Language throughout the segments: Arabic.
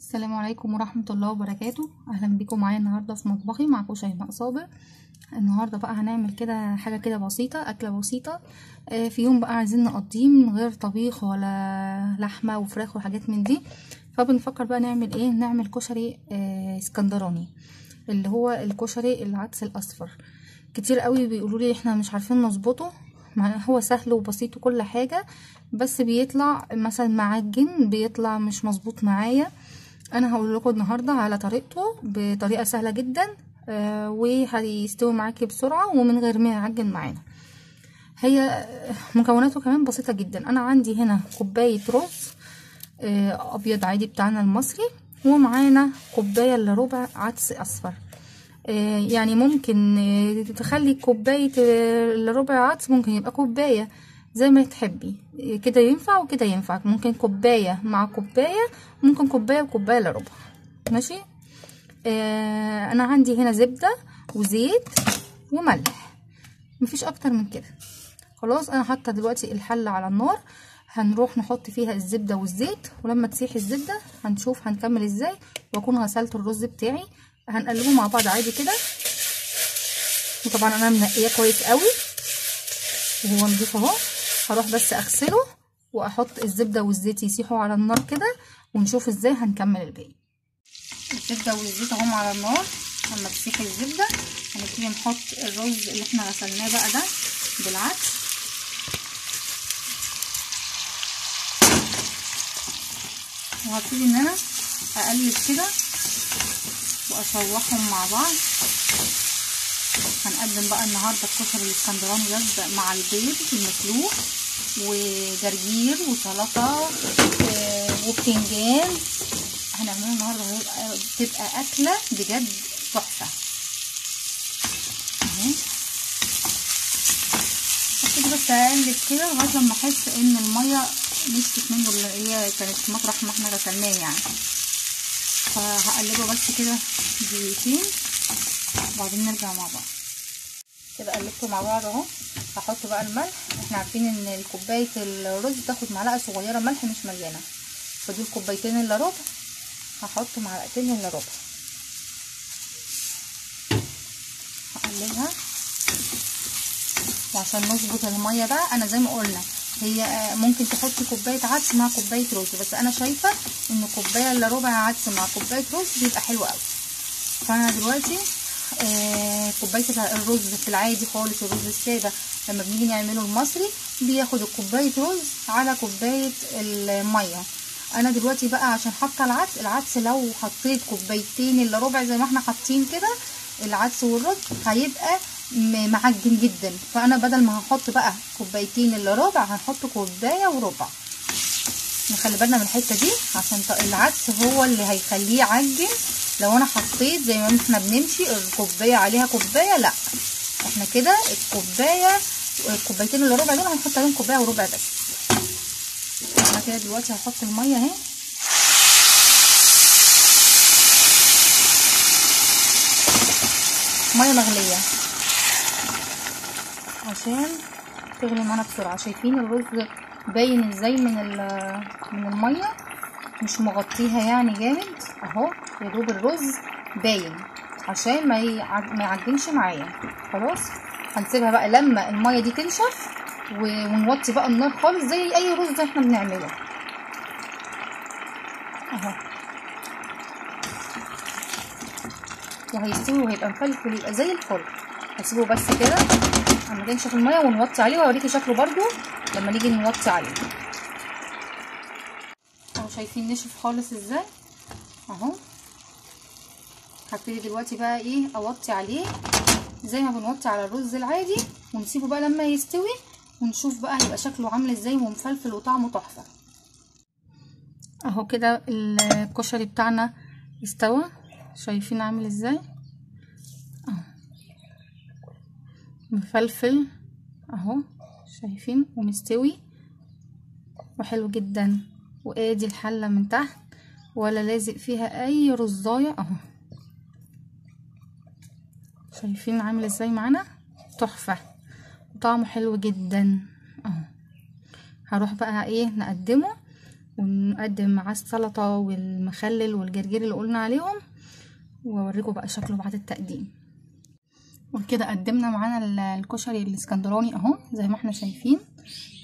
السلام عليكم ورحمة الله وبركاته. اهلا بكم معايا النهاردة في مطبخي معكم شيماء صابر. النهاردة بقى هنعمل كده حاجة كده بسيطة، اكلة بسيطة في يوم بقى عايزين نقضيه من غير طبيخ ولا لحمة وفراخ وحاجات من دي. فبنفكر بقى نعمل ايه، نعمل كشري اسكندراني، اللي هو الكشري العدس الاصفر. كتير قوي بيقولوا لي احنا مش عارفين نظبطه، هو سهل وبسيط وكل حاجة، بس بيطلع مثلا معجن، بيطلع مش مظبوط معايا. انا هقول لكم النهارده على طريقته بطريقه سهله جدا وهيستوي معاكي بسرعه ومن غير ما يعجن معانا. هي مكوناته كمان بسيطه جدا. انا عندي هنا كوبايه رز ابيض عادي بتاعنا المصري، ومعانا كوبايه الا ربع عدس اصفر. يعني ممكن تخلي كوبايه الا ربع عدس، ممكن يبقى كوبايه زي ما تحبي، كده ينفع وكده ينفع. ممكن كوبايه مع كوبايه، ممكن كوبايه وكوبايه الا ربع، ماشي. انا عندي هنا زبده وزيت وملح، مفيش اكتر من كده. خلاص انا حاطه دلوقتي الحله على النار، هنروح نحط فيها الزبده والزيت، ولما تسيح الزبده هنشوف هنكمل ازاي. واكون غسلت الرز بتاعي، هنقلبه مع بعض عادي كده. وطبعا انا منقيه كويس قوي وهو نضيف اهو. هروح بس اغسله واحط الزبده والزيت يسيحوا على النار كده، ونشوف ازاي هنكمل الباقي. الزبده والزيت اهم على النار. لما تسيح الزبده هنبتدي نحط الرز اللي احنا غسلناه بقى ده بالعدس، وهبتدي ان انا اقلب كده واشوحهم مع بعض. هنقدم بقى النهارده الكشري الاسكندراني ده مع البيض المسلوق وجرجير وسلطه وبتنجان. هنعمله النهارده تبقى اكله بجد تحفه اهي. هبتدي بس اقلب كده لغايه لما احس ان الميه نشفت منه، اللي هي كانت مطرح ما احنا غسلناه يعني. فهقلبه بس كده دقيقتين وبعدين نرجع مع بعض. كده قلبته مع بعض اهو. هحط بقى الملح. احنا عارفين ان كوبايه الرز تاخد معلقه صغيره ملح مش مليانه، فدول كوبايتين الا ربع، هحط معلقتين الا ربع. هقلبها وعشان نظبط الميه بقى، انا زي ما قلنا هي ممكن تحطي كوبايه عدس مع كوبايه رز، بس انا شايفه ان كوبايه الا ربع عدس مع كوبايه رز بيبقى حلو قوي. فانا دلوقتي كوبايه الرز في العادي خالص، الرز الساده لما بنيجي نعمله المصري بياخد الكوبايه رز على كوبايه الميه. انا دلوقتي بقى عشان حاطه العدس لو حطيت كوبايتين الا ربع زي ما احنا حاطين كده العدس والرز هيبقى معجن جدا. فانا بدل ما هحط بقى كوبايتين الا ربع هنحط كوبايه وربع. نخلي بالنا من الحته دي عشان العدس هو اللي هيخليه يعجن. لو انا حطيت زي ما احنا بنمشي الكوبايه عليها كوبايه، لا، احنا كده الكوبايتين الا ربع دول هنحط عليهم كوبايه وربع بس. انا كده دلوقتي هحط الميه اهي، ميه مغليه عشان تغلي معانا بسرعه. شايفين الرز باين ازاي من الميه، مش مغطيها يعني جامد اهو، يا دوب الرز باين عشان ما يعجنش معايا. خلاص هنسيبها بقى لما الميه دي تنشف ونوطي بقى النار خالص زي اي رز احنا بنعمله اهو. وهيستوي وهيبقى مفلفل ويبقى زي الفل. هسيبه بس كده اما تنشف الميه ونوطي عليه، واوريكي شكله برده لما نيجي نوطي عليه اهو. شايفين نشف خالص ازاي اهو. هبتدي دلوقتي بقى ايه اوطي عليه زي ما بنوطي على الرز العادي، ونسيبه بقى لما يستوي ونشوف بقى هيبقى شكله عامل ازاي ومفلفل وطعمه تحفه اهو. كده الكشري بتاعنا استوى، شايفين عامل ازاي اهو، مفلفل اهو، شايفين، ومستوي وحلو جدا. وادي الحله من تحت ولا لازق فيها اي رزايه اهو. شايفين عامل ازاي معانا تحفه وطعمه حلو جدا اهو. هروح بقى ايه نقدمه ونقدم معاه السلطه والمخلل والجرجير اللي قلنا عليهم، واوريكم بقى شكله بعد التقديم. وكده قدمنا معانا الكشري الاسكندراني اهو زي ما احنا شايفين،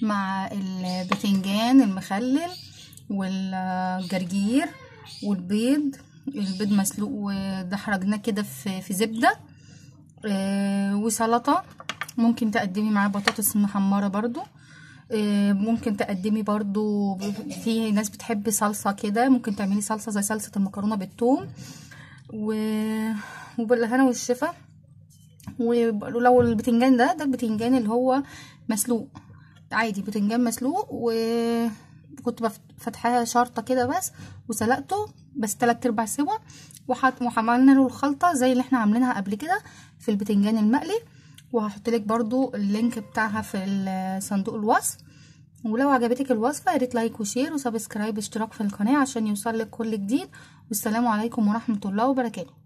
مع البتنجان المخلل والجرجير والبيض. البيض مسلوق ودحرجناه كده في زبده، وسلطه. ممكن تقدمي معاه بطاطس محمره برضو، ممكن تقدمي برضو. في ناس بتحب صلصه كده، ممكن تعملي صلصه زي صلصه المكرونه بالثوم وبالهنا والشفا. ولو البتنجان ده البتنجان اللي هو مسلوق عادي، بتنجان مسلوق، وكنت فتحها شرطه كده بس وسلقته بس 3/4 سوا، وعملنا له الخلطه زي اللي احنا عاملينها قبل كده في البتنجان المقلي. وهحط لك برضو اللينك بتاعها في صندوق الوصف. ولو عجبتك الوصفه يا ريت لايك وشير وسبسكرايب اشتراك في القناه عشان يوصل لك كل جديد. والسلام عليكم ورحمه الله وبركاته.